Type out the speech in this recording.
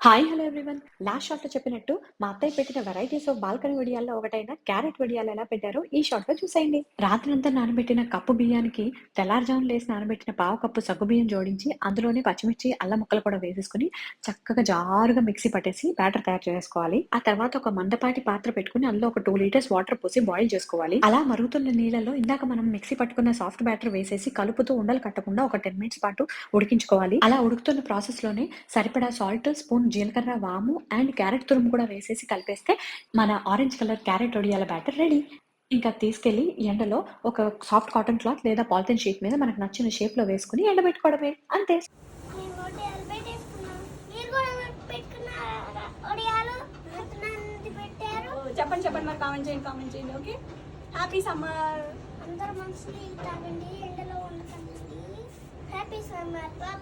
Hi hello everyone. Last షార్ట్‌లో చెప్పినట్టు మా అత్తయ్య పెట్టిన వెరైటీస్ ఆఫ్ బాల్కనీ వడియాల్లో ఒకటైన క్యారెట్ వడియాలు ఎలా పెట్టారో ఈ షార్ట్‌లో చూసేయండి. రాత్రంతా నానబెట్టిన కప్పు బియ్యానికి తెల్లారుజామున లేసి నానబెట్టిన పావు కప్పు సగ్గుబియ్యం జోడించి అందులోనే పచ్చిమిర్చి, అల్లం ముక్కలు కూడా వేసేసుకొని చక్కగా జారుగా మిక్సీ పట్టేసి బ్యాటర్ తయారు చేసుకోవాలి. ఆ తర్వాత ఒక మందపాటి పాత్ర పెట్టుకొని అందులో ఒక 2 లీటర్స్ వాటర్ పోసి బాయిల్ చేసుకోవాలి. అలా మరుగుతున్న నీళ్ళలో ఇందాక మనం మిక్సీ పట్టుకున్న సాఫ్ట్ బ్యాటర్ వేసేసి కలుపుతూ ఉండలు కట్టకుండా ఒక 10 మినిట్స్ పాటు ఉడికించుకోవాలి. అలా ఉడుకుతున్న ప్రాసెస్‌లోనే సరిపడా సాల్ట్, స్పూన్ జీలకర్ర, వాము అండ్ క్యారెట్ తురుము కూడా వేసేసి కలిపేస్తే మన ఆరెంజ్ కలర్ క్యారెట్ వడియాల బ్యాటర్ రెడీ. ఇంకా తీసుకెళ్ళి ఎండలో ఒక సాఫ్ట్ కాటన్ క్లాత్ లేదా పాలిథిన్ షీట్ మీద మనకు నచ్చిన షేప్‌లో వేసుకొని ఎండబెట్టుకోవడమే. అంతే. మేము ఒడియాలు పెట్టేసుకున్నాం. మీరు కూడా పెట్టుకున్నారా ఒడియాలు? ఎంతమంది పెట్టారు? చెప్పండి చెప్పండి మరి కామెంట్ చేయండి. Okay, happy summer. అందరూ మంచిగా తాగండి, ఎండలో ఉండకండి. Happy summer. బాయ్.